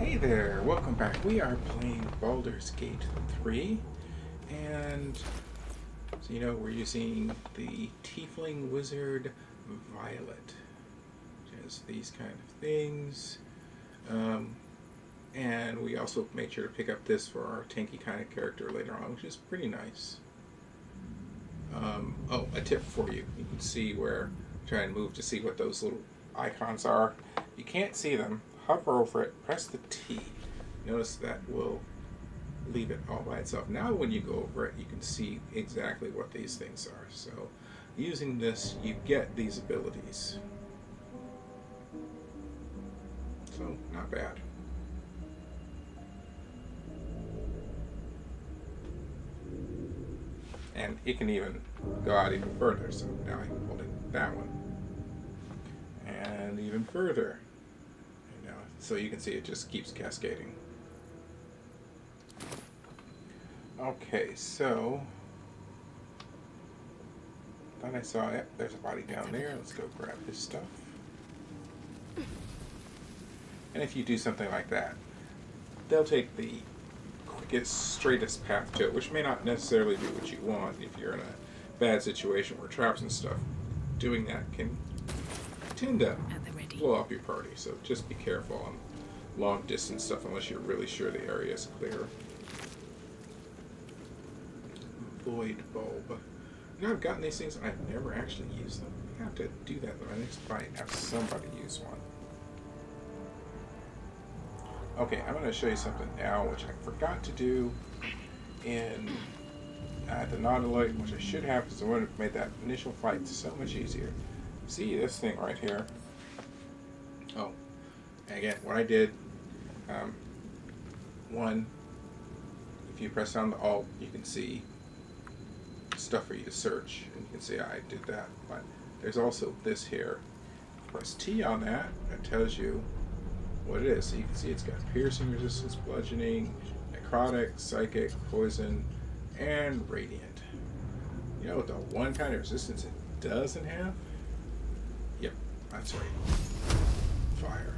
Hey there, welcome back. We are playing Baldur's Gate 3, and so we're using the Tiefling Wizard Violet, which has these kind of things. And we also made sure to pick up this for our tanky kind of character later on, which is pretty nice. Oh, a tip for you. You can see where, try and move to see what those little icons are. You can't see them. Hover over it, press the T. Notice that will leave it all by itself. Now when you go over it, you can see exactly what these things are. So using this, you get these abilities. So, not bad. And it can even go out even further. So now I'm holding that one. And even further. So you can see it just keeps cascading. Okay, so thought I saw it. There's a body down there. Let's go grab his stuff. And if you do something like that, they'll take the quickest, straightest path to it, which may not necessarily be what you want if you're in a bad situation where traps and stuff. Doing that can tend to blow up your party, so just be careful on long distance stuff unless you're really sure the area is clear. Void bulb. I've gotten these things, I've never actually used them. I have to do that in my next fight, have somebody use one. Okay, I'm going to show you something now, which I forgot to do in the Nautiloid, which I should have, because I would have made that initial fight so much easier. See this thing right here? Oh, and again, what I did, one, if you press down the Alt, you can see stuff for you to search, and you can see I did that. But there's also this here. Press T on that, it tells you what it is. So you can see it's got piercing resistance, bludgeoning, necrotic, psychic, poison, and radiant. You know what the one kind of resistance it doesn't have? Yep, that's right. Fire.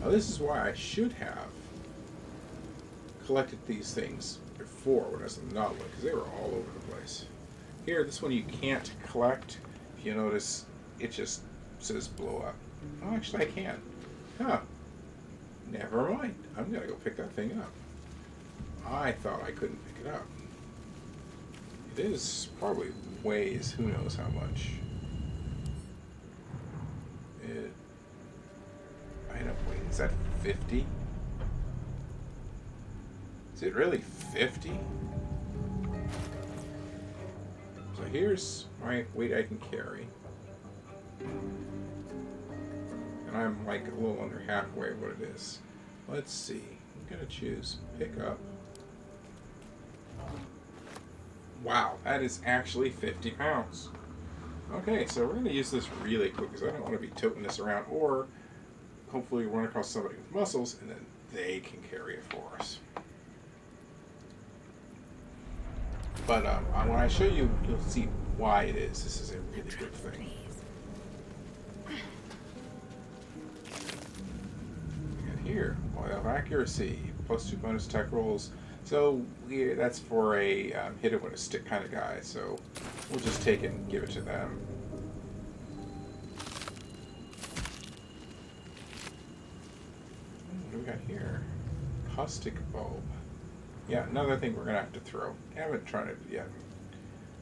Now this is why I should have collected these things before when I was in the Nautiloid, because they were all over the place. Here, this one you can't collect. If you notice, it just says blow up. Oh, actually I can. Huh. Never mind. I'm going to go pick that thing up. I thought I couldn't pick it up. It is probably weighs who knows how much. I don't wait, is that 50? Is it really 50? So here's my weight I can carry. And I'm like a little under halfway what it is. Let's see. I'm going to choose pick up. Wow, that is actually 50 pounds. Okay, so we're going to use this really quick because I don't want to be toting this around, or hopefully run across somebody with muscles and then they can carry it for us. But when I show you, you'll see why it is. This is a really good thing. And here, oil of accuracy, +2 bonus attack rolls. So that's for a hit it with a stick kind of guy. So we'll just take it and give it to them. What do we got here? Caustic bulb. Yeah, another thing we're going to have to throw. I haven't tried it yet.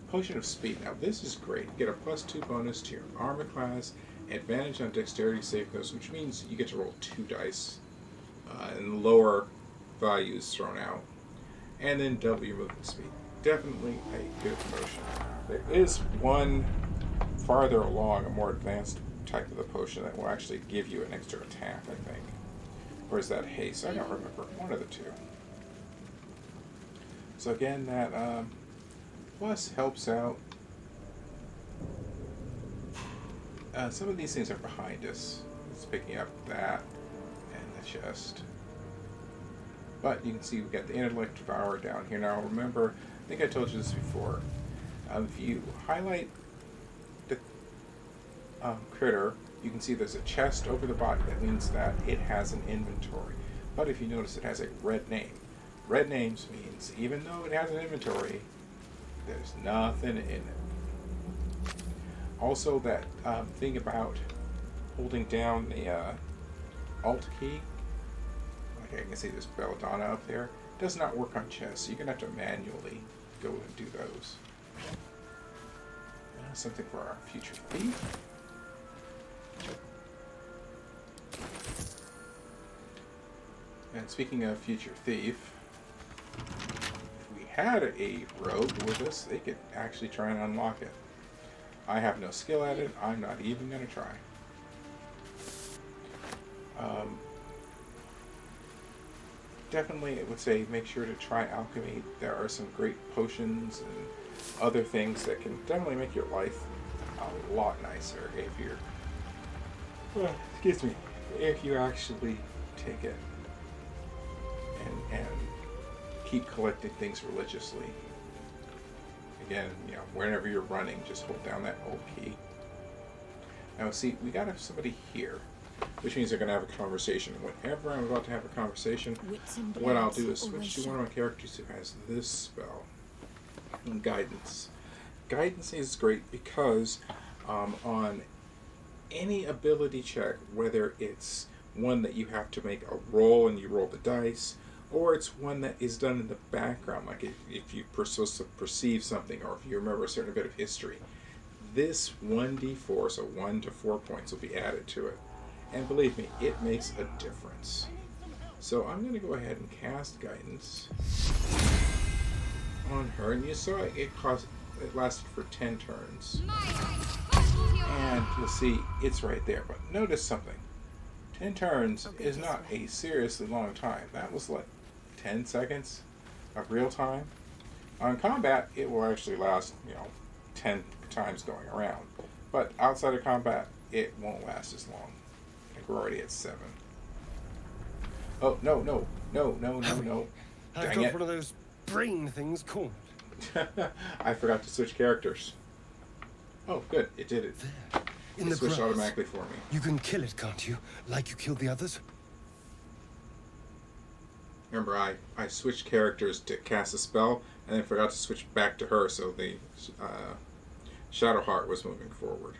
Potion of Speed. Now this is great. You get a +2 bonus to your armor class, advantage on dexterity save throws, which means you get to roll 2 dice, and lower values thrown out. And then double your movement speed. Definitely a good potion. There is one farther along, a more advanced type of the potion that will actually give you an extra attack, I think. Or is that haste? I don't remember. One of the two. So again, that plus helps out. Some of these things are behind us. It's picking up that and the chest. But you can see we've got the intellect devourer down here. Now remember, I think I told you this before. If you highlight the critter, you can see there's a chest over the body. That means that it has an inventory. But if you notice, it has a red name. Red names means even though it has an inventory, there's nothing in it. Also, that thing about holding down the Alt key, like I can see there's Belladonna up there, does not work on chests. You're going to have to manually go and do those. Something for our future thief. And speaking of future thief, if we had a rogue with us, they could actually try and unlock it. I have no skill at it. I'm not even going to try. Definitely, I would say make sure to try alchemy. There are some great potions and other things that can definitely make your life a lot nicer if you're, excuse me, if you actually take it and keep collecting things religiously. Again, whenever you're running, just hold down that Alt key. Now, see, we got somebody here, which means they're going to have a conversation. Whenever I'm about to have a conversation, what I'll do is switch to one of my characters who has this spell, Guidance. Guidance is great because on any ability check, whether it's one that you have to make a roll and you roll the dice, or it's one that is done in the background, like if you perceive something or if you remember a certain bit of history, this 1d4, so 1 to 4 points, will be added to it. And believe me, it makes a difference. So I'm going to go ahead and cast Guidance on her, and you saw it lasted for 10 turns. And you'll see it's right there. But notice something. 10 turns is not a seriously long time. That was like 10 seconds of real time. On combat, it will actually last, 10 times going around. But outside of combat, it won't last as long. I think we're already at 7. Oh, no. I've got one of those brain things called. I forgot to switch characters. Oh, good. It did it. There, in the switched grass. Automatically for me. You can kill it, can't you? Like you killed the others? Remember, I switched characters to cast a spell, and then forgot to switch back to her, so the Shadowheart was moving forward.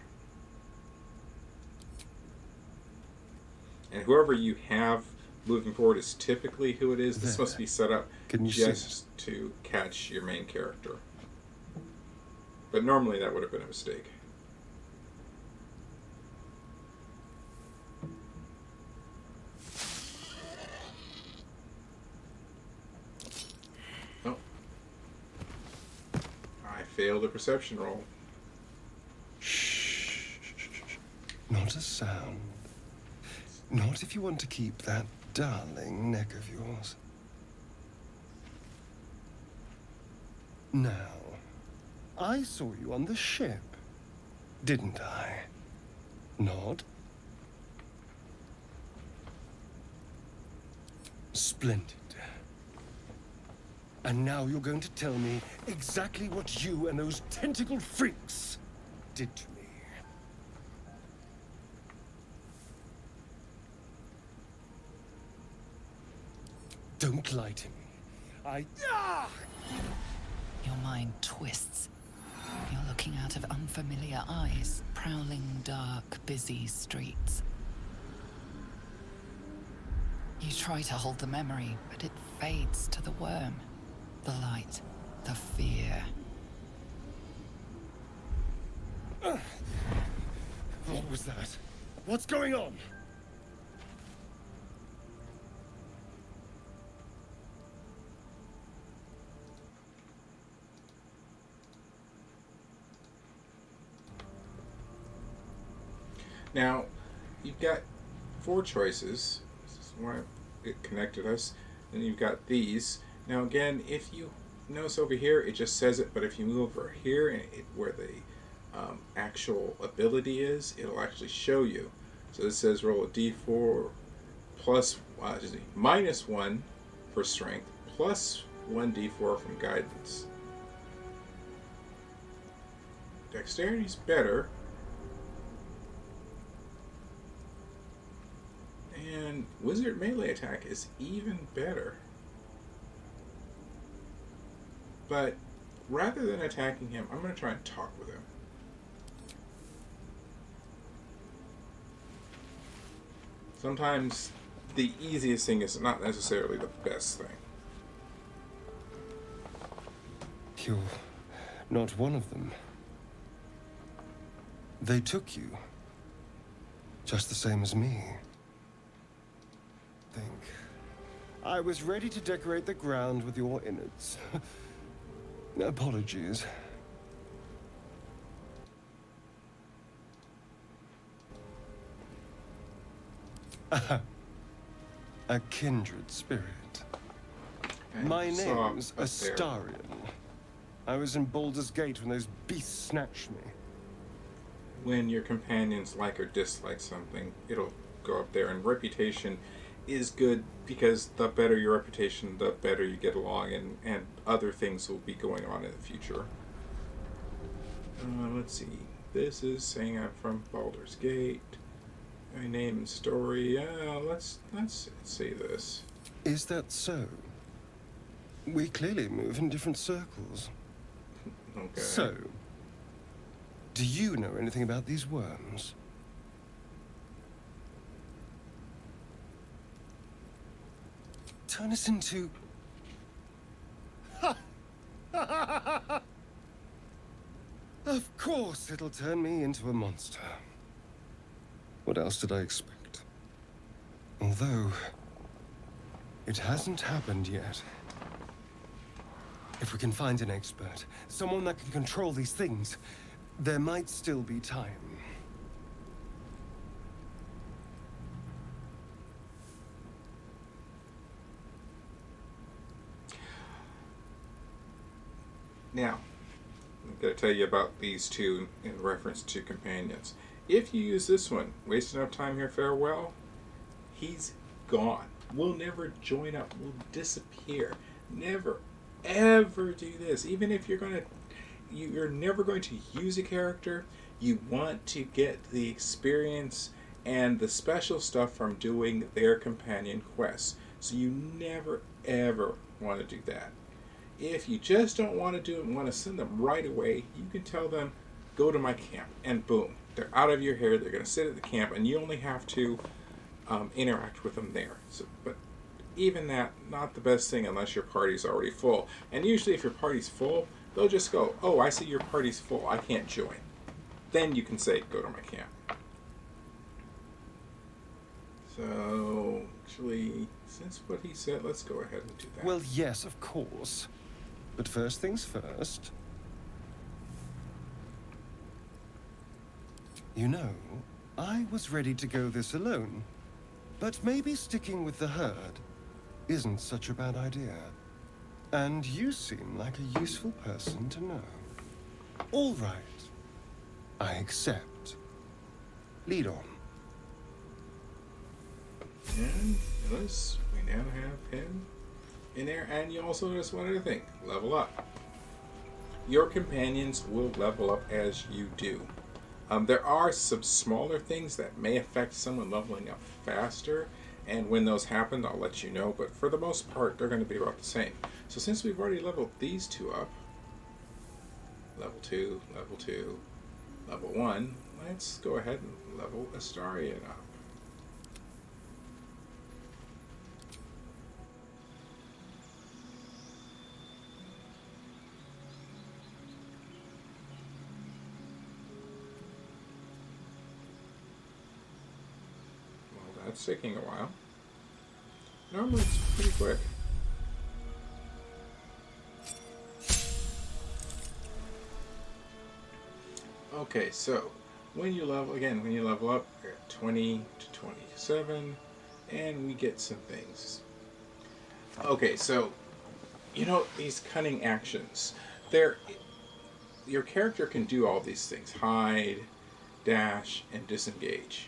And whoever you have moving forward is typically who it is. This must be set up just to catch your main character. But normally that would have been a mistake. Oh. I failed a perception roll. Shh. Not a sound. Not if you want to keep that darling neck of yours. Now, I saw you on the ship, didn't I? Nod. Splendid. And now you're going to tell me exactly what you and those tentacled freaks did to me. Don't lie to me. Your mind twists. You're looking out of unfamiliar eyes, prowling dark, busy streets. You try to hold the memory, but it fades to the worm, the light, the fear. What was that? What's going on? Now, you've got 4 choices. This is why it connected us. And you've got these. Now, again, if you notice over here, it just says it, but if you move over here and where the actual ability is, it'll actually show you. So this says roll a d4 minus 1 for strength, plus 1d4 from guidance. Dexterity's better. And Wizard melee attack is even better. But rather than attacking him, I'm going to try and talk with him. Sometimes the easiest thing is not necessarily the best thing. You're not one of them. They took you. Just the same as me. I was ready to decorate the ground with your innards. Apologies. A kindred spirit. And My saw name's up there. Astarion. I was in Baldur's Gate when those beasts snatched me. When your companions like or dislike something, it'll go up there. And reputation is good because the better your reputation, the better you get along, and other things will be going on in the future. Let's see. This is saying I'm from Baldur's Gate. My name and story. Let's say this. Is that so? We clearly move in different circles. Okay. So, do you know anything about these worms? Turn us into... Of course it'll turn me into a monster. What else did I expect? Although, it hasn't happened yet. If we can find an expert, someone that can control these things, there might still be time. Now, I'm going to tell you about these two in reference to companions. If you use this one, waste enough time here, farewell, he's gone. We'll never join up. We'll disappear. Never, ever do this. Even if you're never going to use a character, you want to get the experience and the special stuff from doing their companion quests. So you never, ever want to do that. If you just don't want to do it and want to send them right away, you can tell them, go to my camp, and boom, they're out of your hair. They're going to sit at the camp, and you only have to interact with them there. So, but even that, not the best thing unless your party's already full. And usually if your party's full, they'll just go, oh, I see your party's full, I can't join. Then you can say, go to my camp. So, actually, since what he said, let's go ahead and do that. Well, yes, of course. But first things first. You know, I was ready to go this alone. But maybe sticking with the herd isn't such a bad idea. And you seem like a useful person to know. All right. I accept. Lead on. And notice we now have him in there, and you also notice one other thing: level up. Your companions will level up as you do. There are some smaller things that may affect someone leveling up faster, and when those happen, I'll let you know, but for the most part, they're going to be about the same. So since we've already leveled these two up, level 2, level 2, level 1, let's go ahead and level Astarion up. That's taking a while. Normally it's pretty quick. Okay, so when you level up, we're at 20 to 27, and we get some things. Okay, so these cunning actions. Your character can do all these things: hide, dash, and disengage.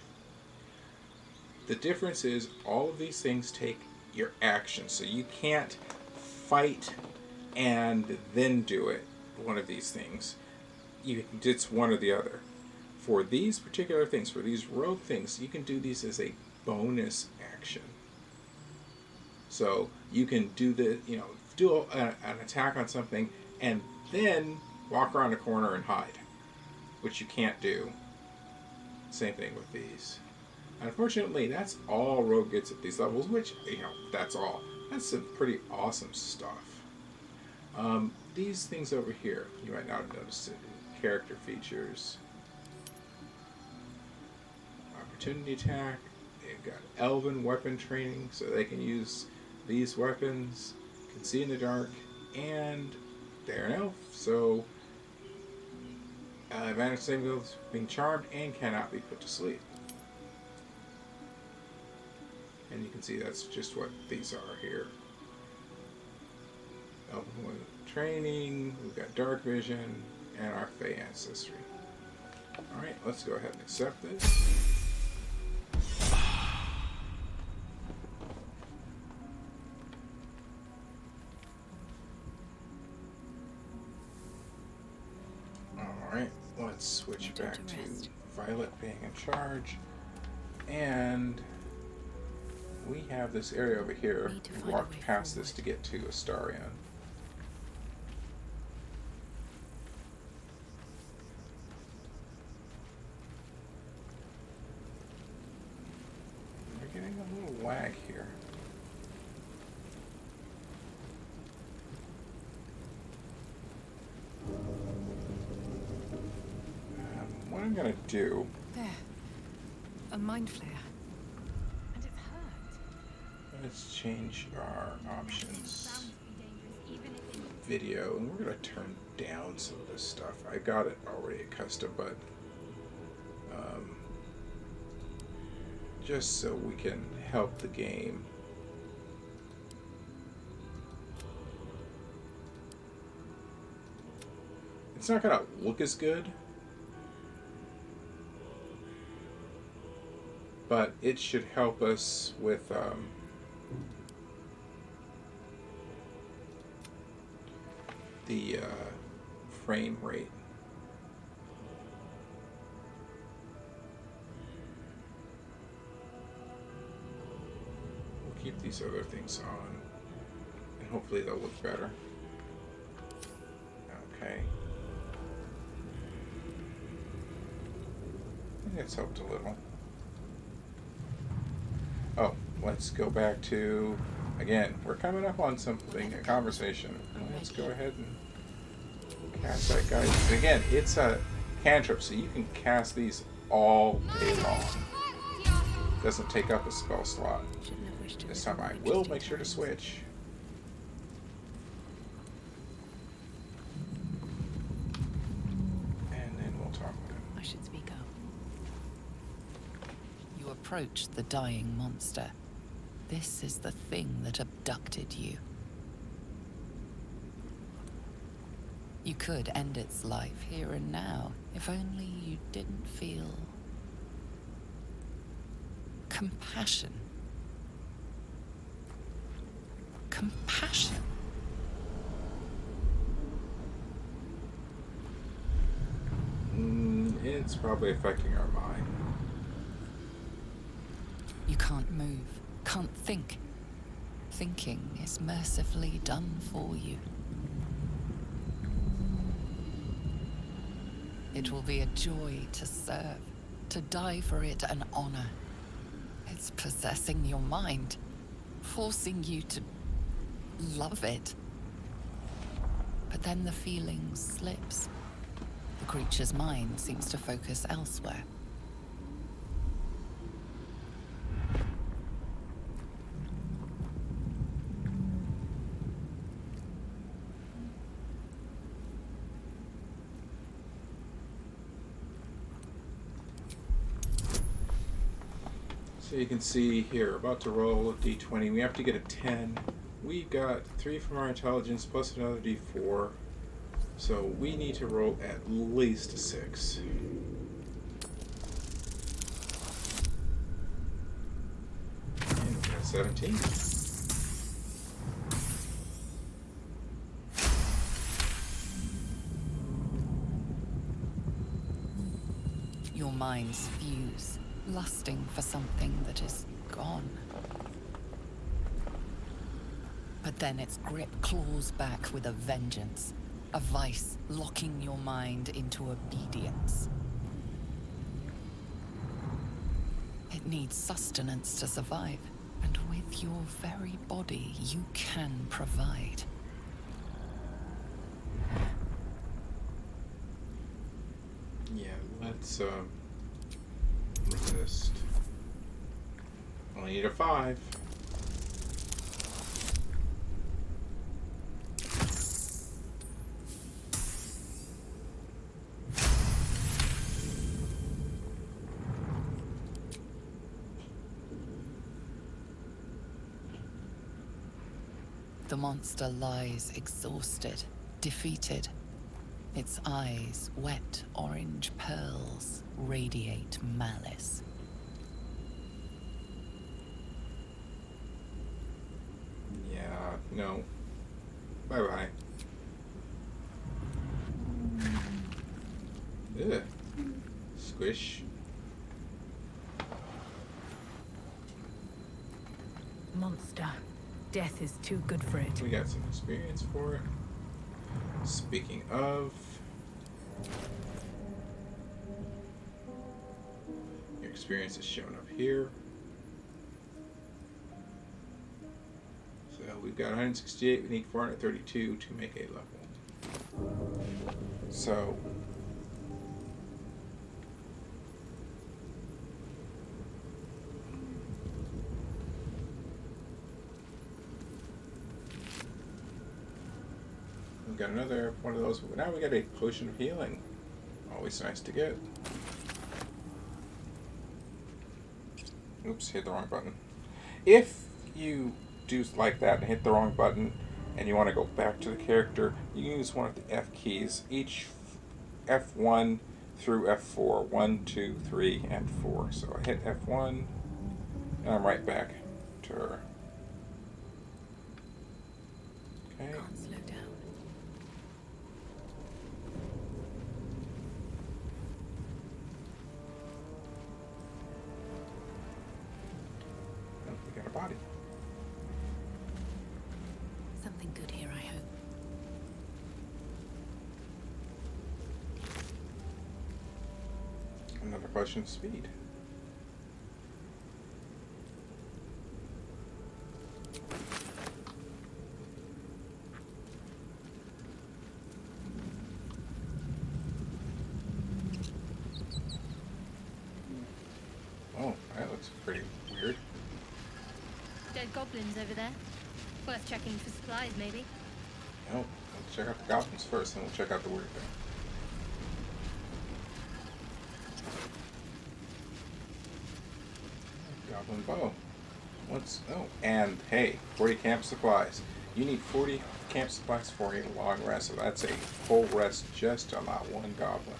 The difference is all of these things take your action, so you can't fight and then do it, one of these things. It's one or the other. For these particular things, for these rogue things, you can do these as a bonus action. So you can do an attack on something and then walk around a corner and hide, which you can't do. Same thing with these. Unfortunately, that's all Rogue gets at these levels, which, that's all. That's some pretty awesome stuff. These things over here, you might not notice it. Character features. Opportunity attack. They've got elven weapon training, so they can use these weapons, can see in the dark, and they're an elf, so advantage saving throws being charmed and cannot be put to sleep. And you can see that's just what these are here. Elven training, we've got dark vision, and our Fey ancestry. Alright, let's go ahead and accept this. Alright, let's switch back to Violet being in charge. And we have this area over here. We walked past this to get to Astarion. We're getting a little lag here. What I'm gonna do... There. A mind flare. And it's hurt. Let's change our options. Video, and we're gonna turn down some of this stuff. I got it already custom, but just so we can help the game. It's not gonna look as good, but it should help us with the frame rate. We'll keep these other things on, and hopefully they'll look better. Okay. I think it's helped a little. Oh, let's go back to, again, we're coming up on something, a conversation. Let's go ahead and cast that guy. Again, it's a cantrip, so you can cast these all day long. Doesn't take up a spell slot. This time I will make sure to switch. And then we'll talk with him. I should speak up. You approach the dying monster. This is the thing that abducted you. You could end its life here and now, if only you didn't feel compassion. Compassion. It's probably affecting our mind. You can't move, can't think. Thinking is mercifully done for you. It will be a joy to serve, to die for it an honor. It's possessing your mind, forcing you to love it. But then the feeling slips. The creature's mind seems to focus elsewhere. So you can see here, about to roll a d20. We have to get a 10. We've got 3 from our intelligence plus another d4. So we need to roll at least a 6. And we got 17. Your minds fuse, lusting for something that is gone. But then its grip claws back with a vengeance, a vice locking your mind into obedience. It needs sustenance to survive, and with your very body, you can provide. Yeah, let's resist. Only need a 5. The monster lies exhausted, defeated. Its eyes, wet orange pearls, radiate malice. Yeah, no. Bye-bye. Ugh. Squish. Monster. Death is too good for it. We got some experience for it. Speaking of, your experience is shown up here. So we've got 168, we need 432 to make a level. So we've got another one of those. Now we got a potion of healing. Always nice to get. Oops, hit the wrong button. If you do like that and hit the wrong button and you want to go back to the character, you can use one of the F keys. Each F1 through F4. 1, 2, 3, and 4. So I hit F1 and I'm right back to her. Okay. Can't slow down. Oh, we got a body. Something good here, I hope. Another potion of speed. Oh, that looks pretty weird. Dead goblins over there. Worth checking for supplies, maybe. No, let's check out the goblins first, then we'll check out the weird thing. Goblin bow. Oh, and hey, 40 camp supplies. You need 40 camp supplies for a long rest, so that's a full rest just to allow one goblin.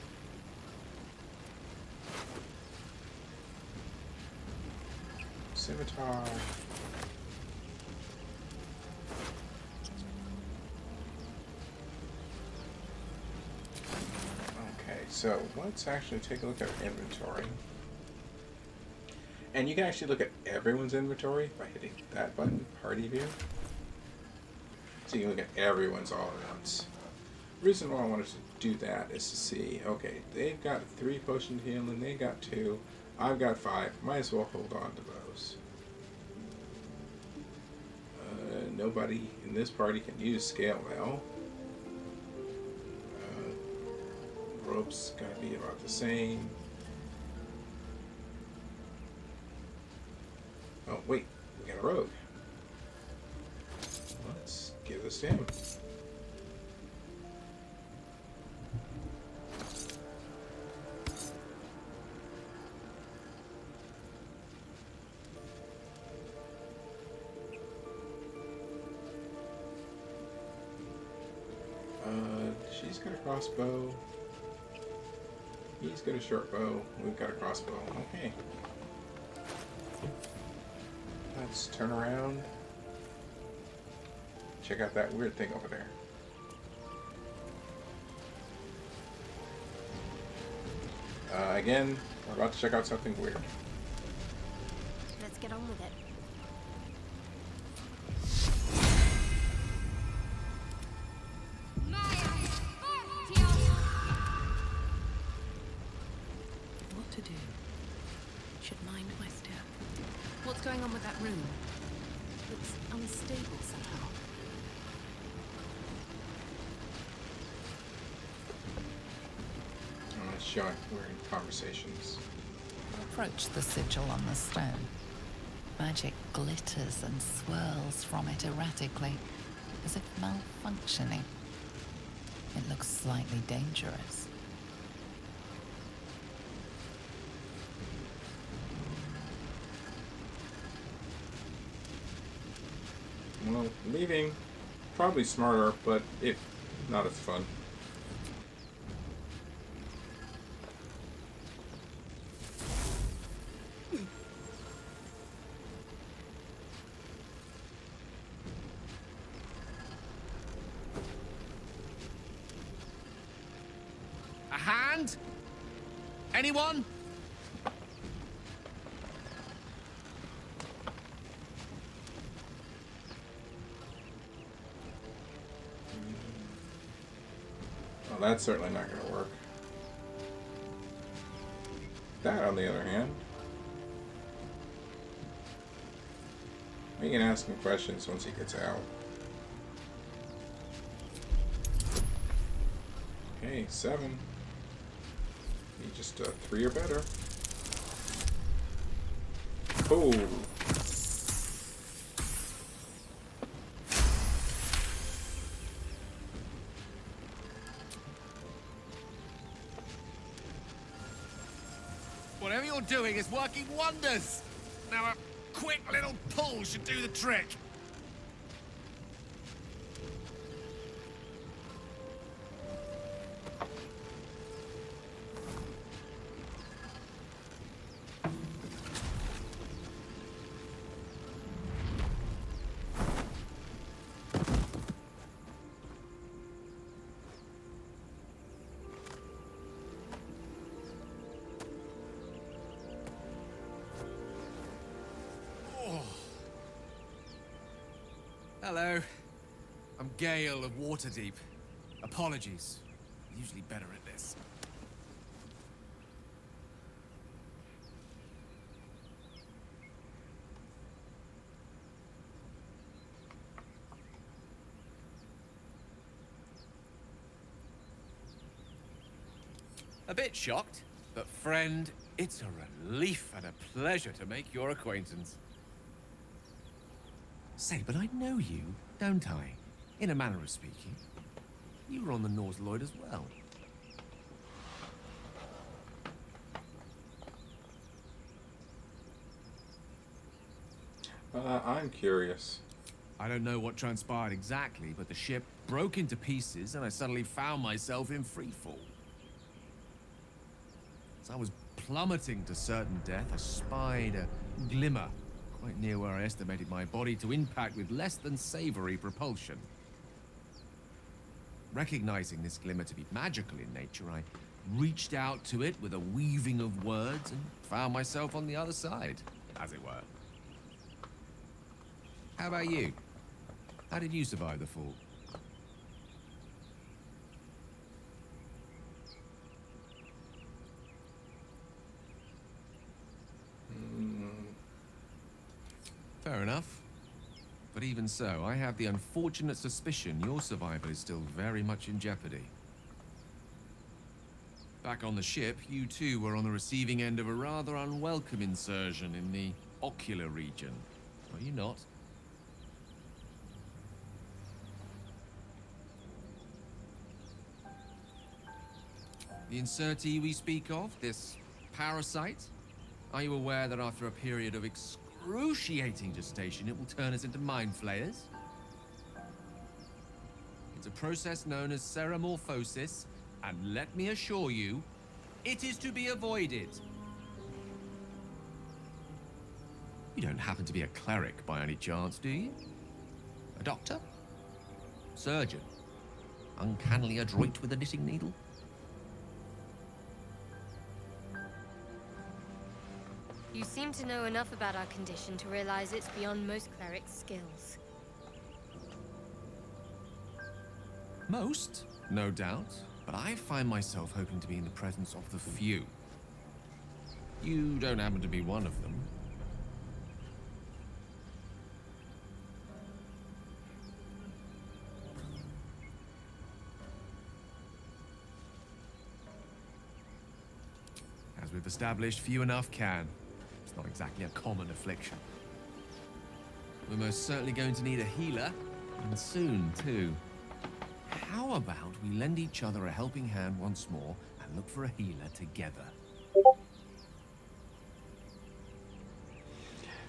Scimitar. Okay, so let's actually take a look at our inventory. And you can actually look at everyone's inventory by hitting that button, Party View. So you can look at everyone's all at once. The reason why I wanted to do that is to see, okay, they've got 3 potion healing, they got 2, I've got 5, might as well hold on to those. Nobody in this party can use scale mail. Rope's gotta be about the same. Oh, wait, we got a rogue. Let's give this to him. She's got a crossbow. He's got a short bow. We've got a crossbow. Okay. Let's turn around. Check out that weird thing over there. Again, we're about to check out something weird. Let's get on with it. going on with that room? Looks unstable somehow. It's showing we're in conversations. Approach the sigil on the stone. Magic glitters and swirls from it erratically, as if malfunctioning. It looks slightly dangerous. Well, leaving, probably smarter, but not as fun. A hand? Anyone? Well, that's certainly not going to work. That, on the other hand, we can ask him questions once he gets out. Okay, 7. Need just 3 or better. Oh. Whatever you're doing is working wonders. Now a quick little pull should do the trick. Hello. I'm Gale of Waterdeep. Apologies. I'm usually better at this. A bit shocked, but friend, it's a relief and a pleasure to make your acquaintance. Say, but I know you, don't I? In a manner of speaking. You were on the North Lloyd as well. I'm curious. I don't know what transpired exactly, but the ship broke into pieces and I suddenly found myself in freefall. As I was plummeting to certain death, I spied a glimmer quite near where I estimated my body to impact with less than savory propulsion. Recognizing this glimmer to be magical in nature, I reached out to it with a weaving of words and found myself on the other side, as it were. How about you? How did you survive the fall? Fair enough. But even so, I have the unfortunate suspicion your survival is still very much in jeopardy. Back on the ship, you too were on the receiving end of a rather unwelcome insertion in the ocular region, were you not? The insertee we speak of, this parasite, are you aware that after a period of excruciating gestation, it will turn us into mind flayers? It's a process known as ceremorphosis, and let me assure you, it is to be avoided. You don't happen to be a cleric by any chance, do you? A doctor? Surgeon? Uncannily adroit with a knitting needle? You seem to know enough about our condition to realize it's beyond most clerics' skills. Most, no doubt, but I find myself hoping to be in the presence of the few. You don't happen to be one of them. As we've established, few enough can. It's not exactly a common affliction. We're most certainly going to need a healer, and soon, too. How about we lend each other a helping hand once more and look for a healer together?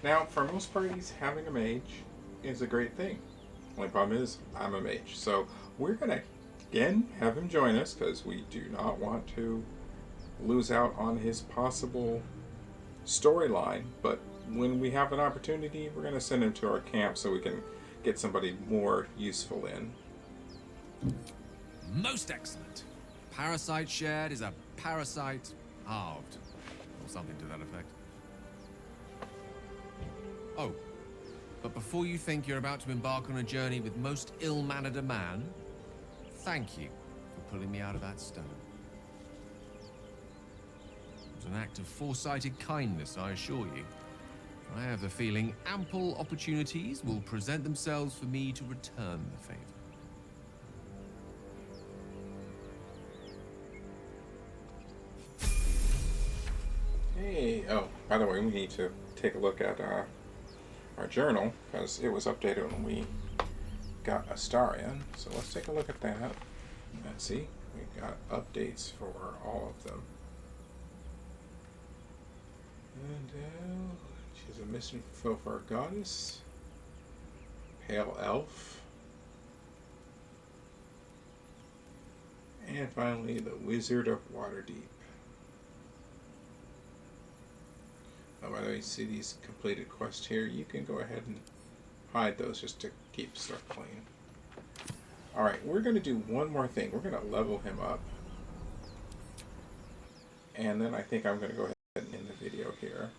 Now, for most parties, having a mage is a great thing. Only problem is, I'm a mage. So we're going to, again, have him join us because we do not want to lose out on his possible storyline. But when we have an opportunity, we're going to send him to our camp so we can get somebody more useful in. Most excellent. Parasite shared is a parasite halved. Or something to that effect. Oh, but before you think you're about to embark on a journey with most ill-mannered a man, thank you for pulling me out of that stone. It was an act of foresighted kindness, I assure you. I have the feeling ample opportunities will present themselves for me to return the favor. Hey, oh, by the way, we need to take a look at our journal because it was updated when we got Astarion. So let's take a look at that. Let's see, we got updates for all of them. And she's a missing Fofar goddess, pale elf, and finally the Wizard of Waterdeep. Oh, by the way, you see these completed quests here? You can go ahead and hide those just to keep stuff clean. Alright, we're going to do one more thing. We're going to level him up. And then I think I'm going to go ahead and end the video here.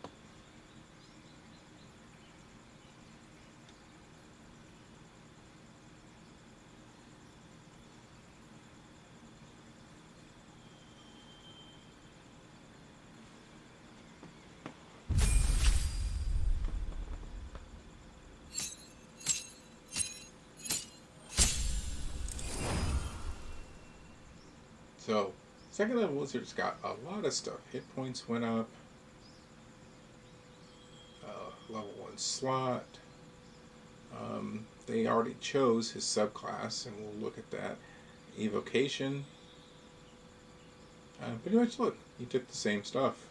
So, second level wizard's got a lot of stuff. Hit points went up. Level 1 slot. They already chose his subclass, and we'll look at that. Evocation. Pretty much, look, he took the same stuff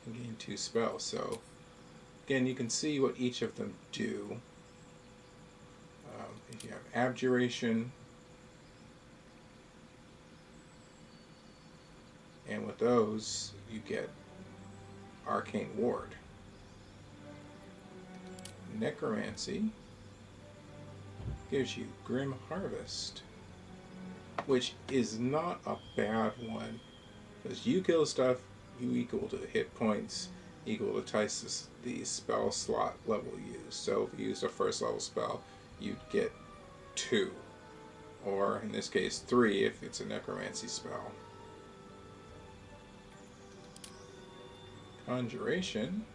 and gained 2 spells. So, again, you can see what each of them do. If you have Abjuration, and with those, you get Arcane Ward. Necromancy gives you Grim Harvest, which is not a bad one, because you kill stuff, you equal to hit points, equal to twice the spell slot level used. So if you used a first level spell, you'd get 2, or in this case 3 if it's a Necromancy spell. Conjuration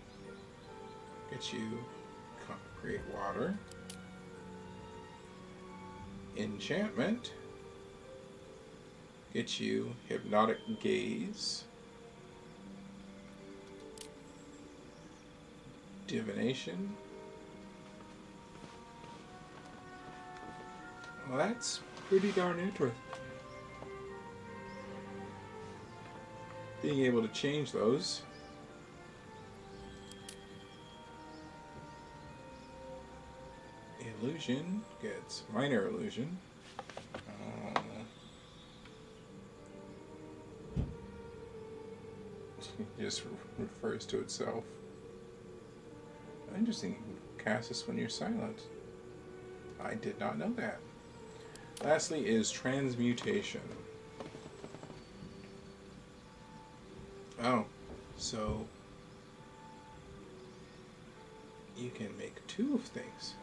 gets you Create Water. Enchantment gets you Hypnotic Gaze. Divination. Well, that's pretty darn interesting. Being able to change those. Illusion gets Minor Illusion. It just refers to itself. Interesting. You can cast this when you're silent. I did not know that. Lastly is Transmutation. Oh, so you can make 2 of things.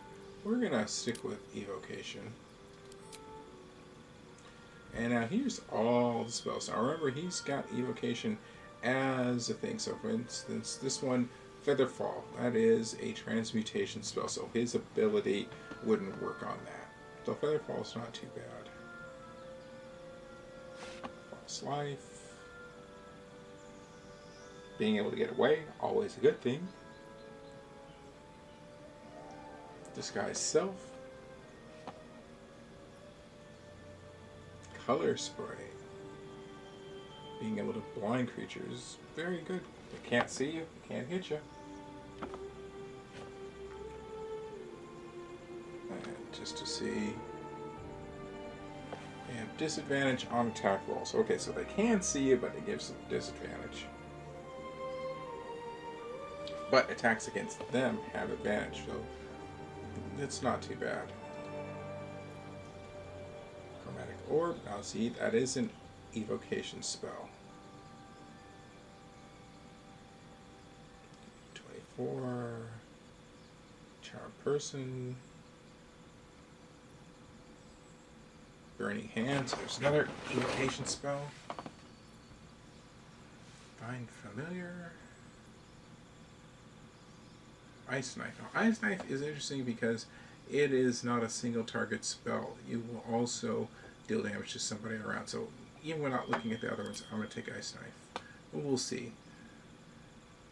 We're going to stick with Evocation. And now here's all the spells. Now remember, he's got Evocation as a thing. So for instance, this one, Featherfall, that is a transmutation spell. So his ability wouldn't work on that. So Featherfall's not too bad. False Life. being able to get away, always a good thing. Disguise self. Color spray. Being able to blind creatures, very good. They can't see you, can't hit you. And just to see. And disadvantage on attack rolls. Okay, so they can see you, but it gives them disadvantage. But attacks against them have advantage, so it's not too bad. Chromatic Orb. Now see, that is an evocation spell. 24. Charm Person. Burning Hands. There's another evocation spell. Find Familiar. Ice Knife. Now, Ice Knife is interesting because it is not a single target spell. You will also deal damage to somebody around. So even without looking at the other ones, I'm going to take Ice Knife. But we'll see.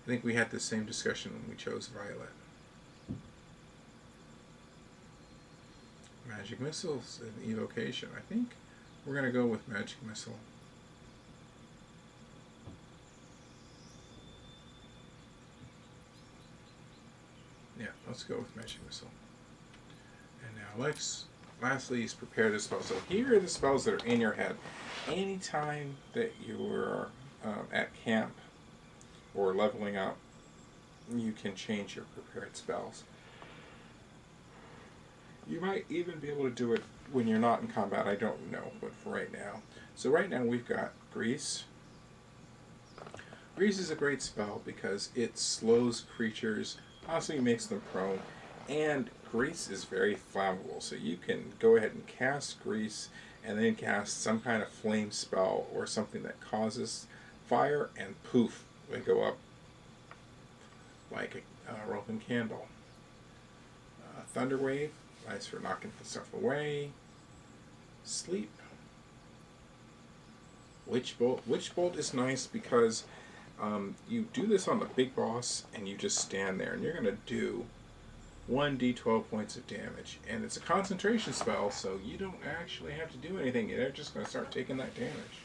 I think we had the same discussion when we chose Violet. Magic Missiles and Evocation. I think we're going to go with Magic Missile. Yeah, let's go with Magic Missile. And now lastly is prepare the spell. So here are the spells that are in your head. Anytime that you're at camp or leveling up, you can change your prepared spells. You might even be able to do it when you're not in combat. I don't know, but for right now. So right now we've got Grease. Grease is a great spell because it slows creatures, possibly makes them prone, and Grease is very flammable. So you can go ahead and cast Grease and then cast some kind of flame spell or something that causes fire, and poof, they go up like a Roman candle. Thunder Wave, nice for knocking stuff away. Sleep. Witch Bolt. Witch Bolt is nice because you do this on the big boss and you just stand there and you're going to do 1d12 points of damage. And it's a concentration spell, so you don't actually have to do anything. You're just going to start taking that damage.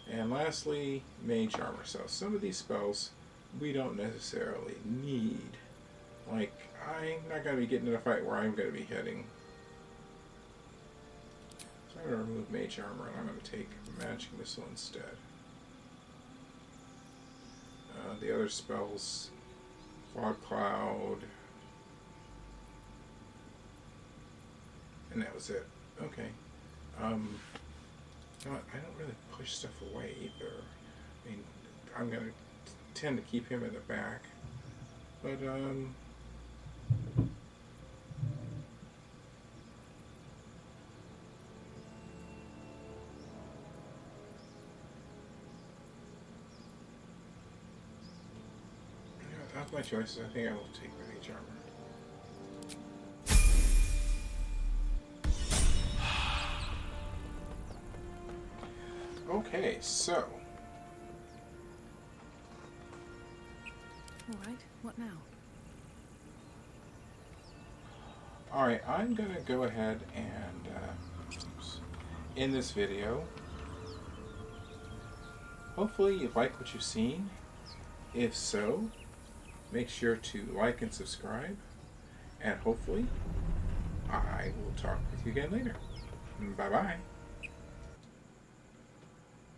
And lastly, Mage Armor. So some of these spells we don't necessarily need. Like, I'm not going to be getting in a fight where I'm going to be heading. So I'm going to remove Mage Armor and I'm going to take Magic Missile instead. The other spells, Fog Cloud, and that was it. Okay. You know what? I don't really push stuff away either. I mean, I'm going to tend to keep him in the back. But, that's my choices. I think I will take the Mage Armor. Okay, so. Alright, what now? Alright, I'm going to go ahead and end this video. Hopefully you like what you've seen. If so, make sure to like and subscribe. And hopefully, I will talk with you again later. Bye-bye.